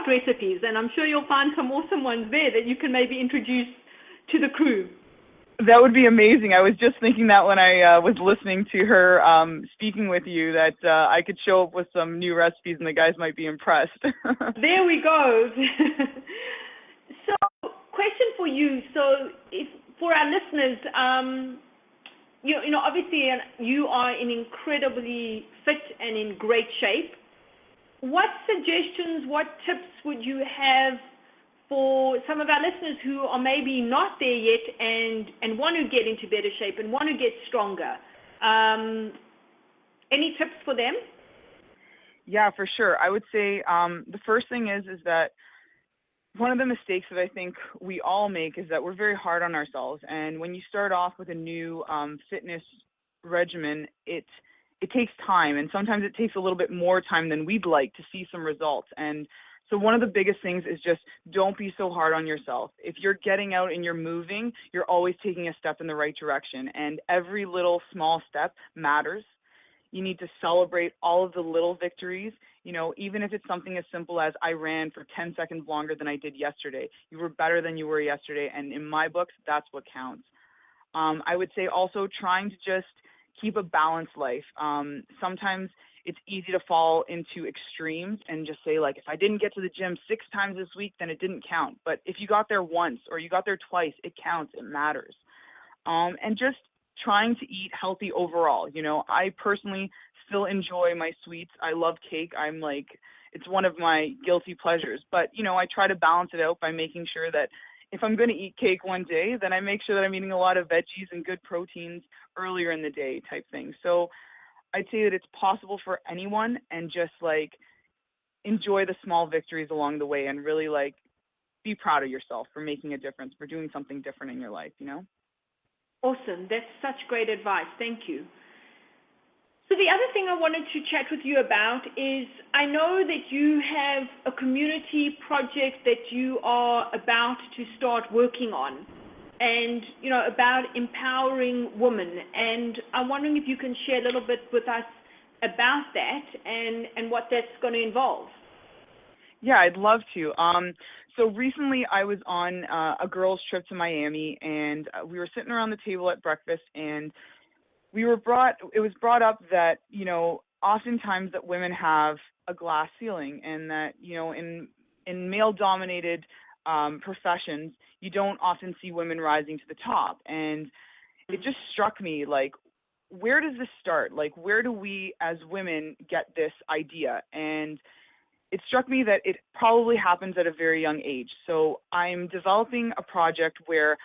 recipes, and I'm sure you'll find some awesome ones there that you can maybe introduce to the crew. That would be amazing. I was just thinking that when I was listening to her speaking with you, that I could show up with some new recipes and the guys might be impressed. There we go. So, question for you. So, for our listeners, you know, obviously you are in incredibly fit and in great shape. What suggestions, what tips would you have for some of our listeners who are maybe not there yet and want to get into better shape and want to get stronger? Any tips for them? Yeah, for sure. I would say the first thing is that one of the mistakes that I think we all make is that we're very hard on ourselves. And when you start off with a new fitness regimen, it takes time. And sometimes it takes a little bit more time than we'd like to see some results. And so one of the biggest things is just don't be so hard on yourself. If you're getting out and you're moving, you're always taking a step in the right direction. And every little small step matters. You need to celebrate all of the little victories, you know, even if it's something as simple as I ran for 10 seconds longer than I did yesterday. You were better than you were yesterday. And in my books, that's what counts. I would say also trying to just keep a balanced life. Sometimes it's easy to fall into extremes and just say, like, if I didn't get to the gym 6 times this week, then it didn't count. But if you got there once or you got there twice, it counts. It matters. And just trying to eat healthy overall. You know, I personally still enjoy my sweets. I love cake. It's one of my guilty pleasures. But, you know, I try to balance it out by making sure that if I'm going to eat cake one day, then I make sure that I'm eating a lot of veggies and good proteins earlier in the day type thing. So I'd say that it's possible for anyone, and just like enjoy the small victories along the way and really like be proud of yourself for making a difference, for doing something different in your life, you know? Awesome. That's such great advice. Thank you. So the other thing I wanted to chat with you about is I know that you have a community project that you are about to start working on, and, you know, about empowering women. And I'm wondering if you can share a little bit with us about that and what that's going to involve. Yeah, I'd love to. So recently I was on a girls' trip to Miami, and we were sitting around the table at breakfast, and it was brought up that, you know, oftentimes that women have a glass ceiling, and that, you know, in male-dominated professions, you don't often see women rising to the top. And it just struck me, like, where does this start? Like, where do we as women get this idea? And it struck me that it probably happens at a very young age. So I'm developing a project where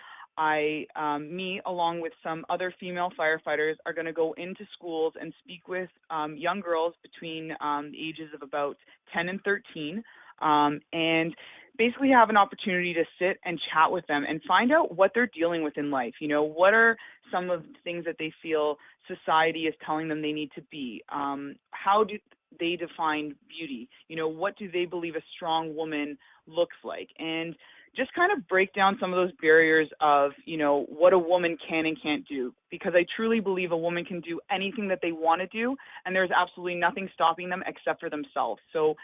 me, along with some other female firefighters, are going to go into schools and speak with young girls between the ages of about 10 and 13, and basically have an opportunity to sit and chat with them and find out what they're dealing with in life. You know, what are some of the things that they feel society is telling them they need to be? How do they define beauty? You know, what do they believe a strong woman looks like? And just kind of break down some of those barriers of, you know, what a woman can and can't do. Because I truly believe a woman can do anything that they want to do, and there's absolutely nothing stopping them except for themselves. So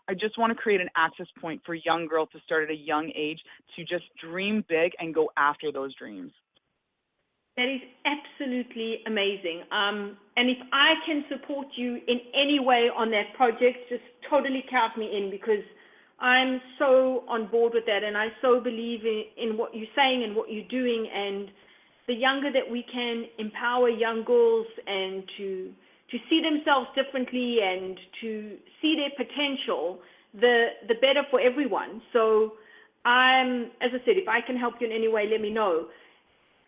I just want to create an access point for young girls to start at a young age to just dream big and go after those dreams. That is absolutely amazing. And if I can support you in any way on that project, just totally count me in, because I'm so on board with that, and I so believe in what you're saying and what you're doing. And the younger that we can empower young girls and to see themselves differently and to see their potential, the better for everyone. So as I said, if I can help you in any way, let me know.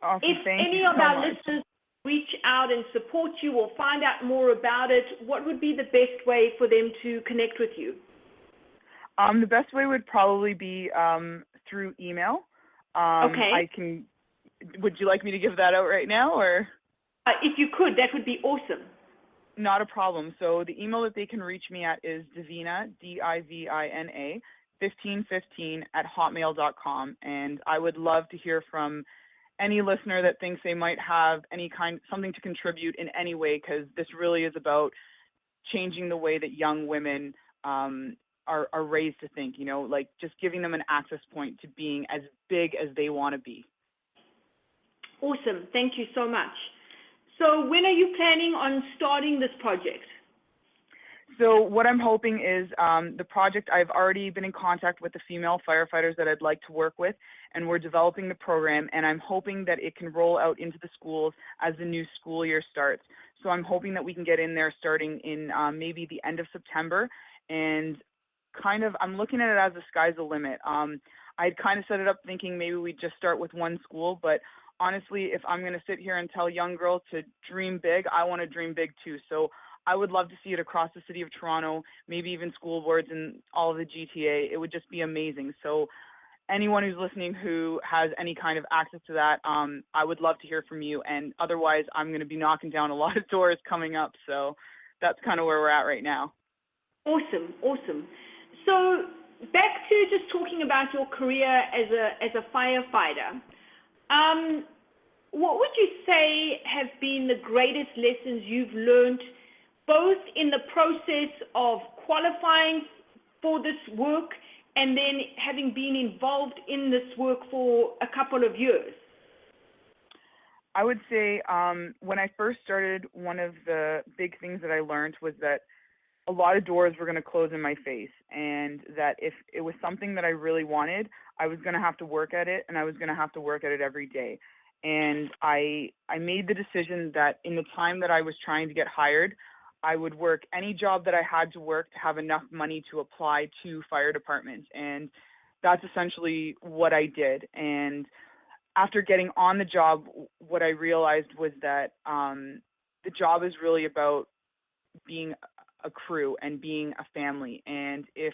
Awesome. If any of our listeners reach out and support you or find out more about it, what would be the best way for them to connect with you? The best way would probably be through email. Okay. Would you like me to give that out right now, or? If you could, that would be awesome. Not a problem. So the email that they can reach me at is Divina, Divina, 1515 @hotmail.com. And I would love to hear from any listener that thinks they might have something to contribute in any way, because this really is about changing the way that young women are raised to think, you know, like just giving them an access point to being as big as they want to be. Awesome. Thank you so much. So when are you planning on starting this project? So what I'm hoping is the project, I've already been in contact with the female firefighters that I'd like to work with, and we're developing the program, and I'm hoping that it can roll out into the schools as the new school year starts. So I'm hoping that we can get in there starting in maybe the end of September, and kind of, I'm looking at it as the sky's the limit. I'd kind of set it up thinking maybe we'd just start with one school, but honestly, if I'm going to sit here and tell young girls to dream big, I want to dream big too. So I would love to see it across the city of Toronto, maybe even school boards and all of the GTA. It would just be amazing. So anyone who's listening who has any kind of access to that, I would love to hear from you. And otherwise, I'm going to be knocking down a lot of doors coming up. So that's kind of where we're at right now. Awesome, awesome. So back to just talking about your career as a firefighter. What would you say have been the greatest lessons you've learned, both in the process of qualifying for this work and then having been involved in this work for a couple of years? I would say when I first started, one of the big things that I learned was that a lot of doors were going to close in my face, and that if it was something that I really wanted, I was going to have to work at it, and I was going to have to work at it every day. And I made the decision that in the time that I was trying to get hired, I would work any job that I had to work to have enough money to apply to fire departments. And that's essentially what I did. And after getting on the job, what I realized was that the job is really about being a crew and being a family. And if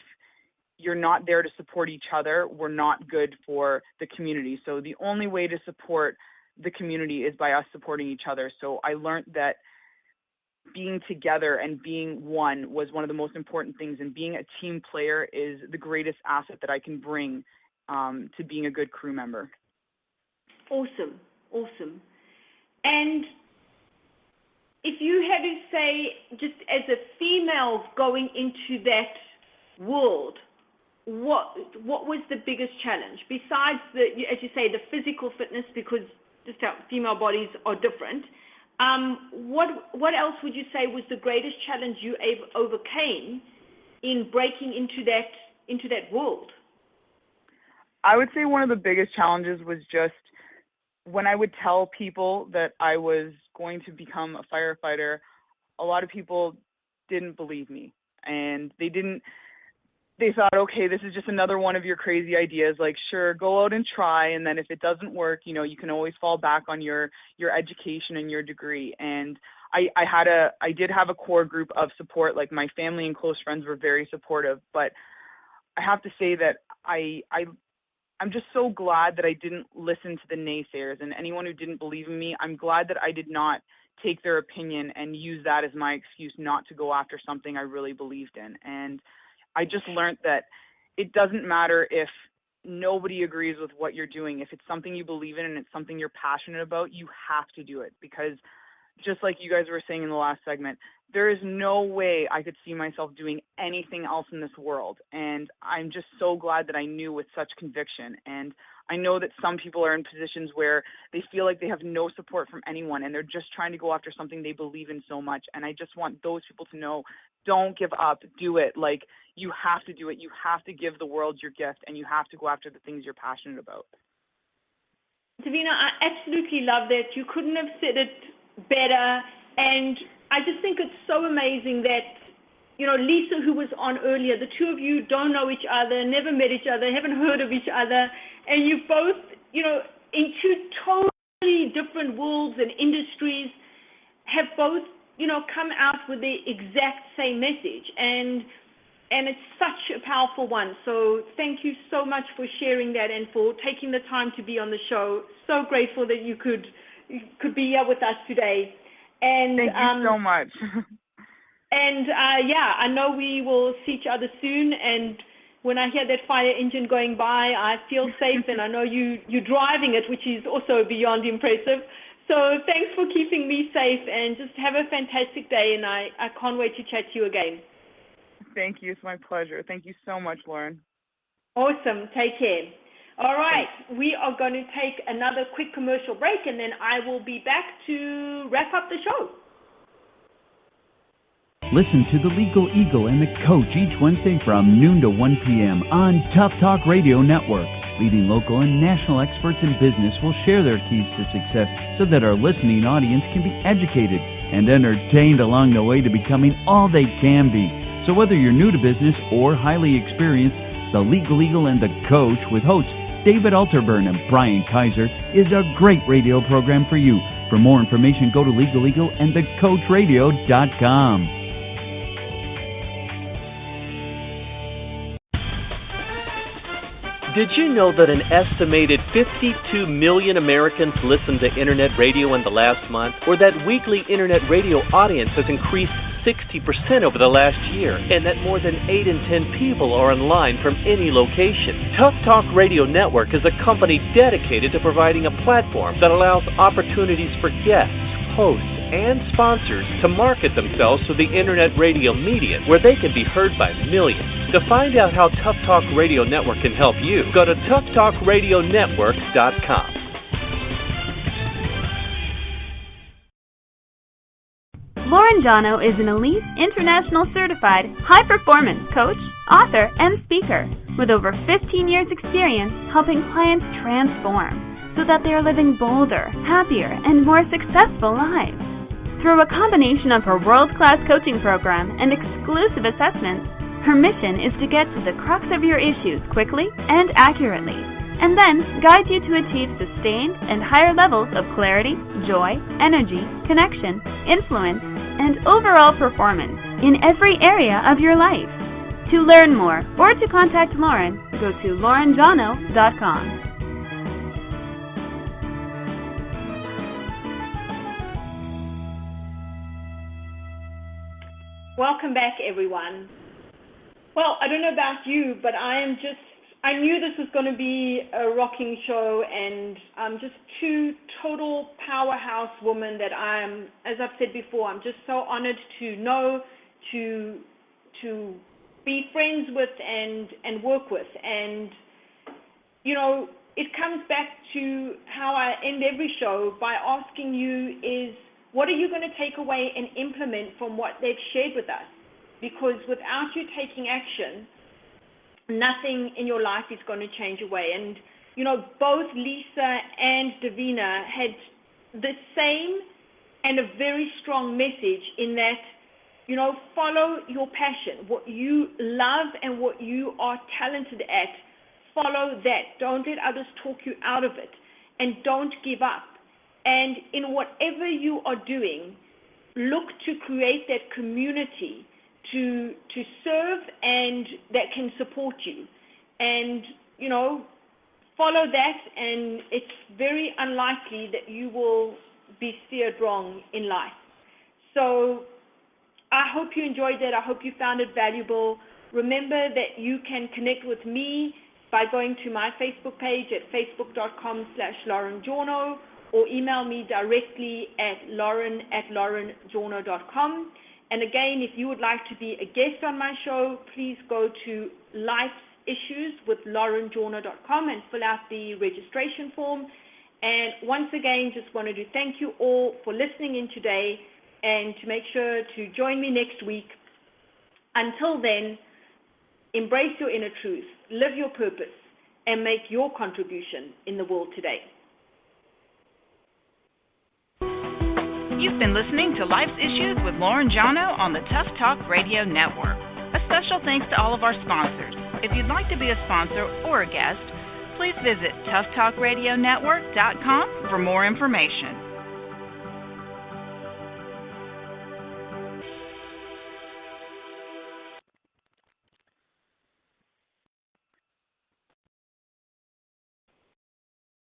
you're not there to support each other, we're not good for the community. So the only way to support the community is by us supporting each other. So I learned that being together and being one was one of the most important things, and being a team player is the greatest asset that I can bring to being a good crew member. Awesome, awesome. And if you had to say, just as a female going into that world, what was the biggest challenge besides as you say, the physical fitness, because just how female bodies are different? What else would you say was the greatest challenge you overcame in breaking into that world? I would say one of the biggest challenges was just when I would tell people that I was going to become a firefighter, a lot of people didn't believe me, and they thought, okay, this is just another one of your crazy ideas. Like, sure, go out and try, and then if it doesn't work, you know, you can always fall back on your education and your degree. And I did have a core group of support. Like, my family and close friends were very supportive, but I have to say that I'm just so glad that I didn't listen to the naysayers and anyone who didn't believe in me. I'm glad that I did not take their opinion and use that as my excuse not to go after something I really believed in. And I just learned that it doesn't matter if nobody agrees with what you're doing. If it's something you believe in and it's something you're passionate about, you have to do it, because just like you guys were saying in the last segment, there is no way I could see myself doing anything else in this world. And I'm just so glad that I knew with such conviction. And I know that some people are in positions where they feel like they have no support from anyone, and they're just trying to go after something they believe in so much. And I just want those people to know, don't give up, do it. Like, you have to do it. You have to give the world your gift, and you have to go after the things you're passionate about. Davina, I absolutely love that. You couldn't have said it better. And I just think it's so amazing that, you know, Lisa, who was on earlier, the two of you don't know each other, never met each other, haven't heard of each other, and you both, you know, in two totally different worlds and industries, have both, you know, come out with the exact same message. And it's such a powerful one. So thank you so much for sharing that and for taking the time to be on the show. So grateful that you could be here with us today. And thank you so much. And yeah, I know we will see each other soon. And when I hear that fire engine going by, I feel safe, and I know you're driving it, which is also beyond impressive. So thanks for keeping me safe, and just have a fantastic day. And I can't wait to chat to you again. Thank you. It's my pleasure. Thank you so much, Lauren. Awesome. Take care. All right. Thanks. We are going to take another quick commercial break, and then I will be back to wrap up the show. Listen to The Legal Eagle and The Coach each Wednesday from noon to 1 p.m. on Tough Talk Radio Network. Leading local and national experts in business will share their keys to success so that our listening audience can be educated and entertained along the way to becoming all they can be. So whether you're new to business or highly experienced, The Legal Eagle and The Coach with hosts David Alterburn and Brian Kaiser is a great radio program for you. For more information, go to legaleagleandthecoachradio.com. Did you know that an estimated 52 million Americans listened to Internet radio in the last month? Or that weekly Internet radio audience has increased 60% over the last year? And that more than 8 in 10 people are online from any location? Tough Talk Radio Network is a company dedicated to providing a platform that allows opportunities for guests, hosts, and sponsors to market themselves to the Internet radio medium where they can be heard by millions. To find out how Tough Talk Radio Network can help you, go to toughtalkradionetwork.com. Lauren Jawno is an elite, international certified, high-performance coach, author, and speaker with over 15 years' experience helping clients transform so that they are living bolder, happier, and more successful lives. Through a combination of her world-class coaching program and exclusive assessments, her mission is to get to the crux of your issues quickly and accurately, and then guide you to achieve sustained and higher levels of clarity, joy, energy, connection, influence, and overall performance in every area of your life. To learn more or to contact Lauren, go to laurenjawno.com. Welcome back, everyone. Well, I don't know about you, but I knew this was going to be a rocking show, and I'm just two total powerhouse women that as I've said before, I'm just so honored to know, to be friends with and work with. And, you know, it comes back to how I end every show by asking you is, what are you going to take away and implement from what they've shared with us? Because without you taking action, nothing in your life is going to change away. And, you know, both Lisa and Davina had the same and a very strong message in that, you know, follow your passion, what you love and what you are talented at. Follow that. Don't let others talk you out of it. And don't give up. And in whatever you are doing, look to create that community to serve and that can support you. And, you know, follow that, and it's very unlikely that you will be steered wrong in life. So I hope you enjoyed that. I hope you found it valuable. Remember that you can connect with me by going to my Facebook page at facebook.com/Lauren Jawno, or email me directly at lauren@laurenjawno.com. And again, if you would like to be a guest on my show, please go to Life's Issues with laurenjawno.com and fill out the registration form. And once again, just wanted to thank you all for listening in today, and to make sure to join me next week. Until then, embrace your inner truth, live your purpose, and make your contribution in the world today. You've been listening to Life's Issues with Lauren Jawno on the Tough Talk Radio Network. A special thanks to all of our sponsors. If you'd like to be a sponsor or a guest, please visit toughtalkradionetwork.com for more information.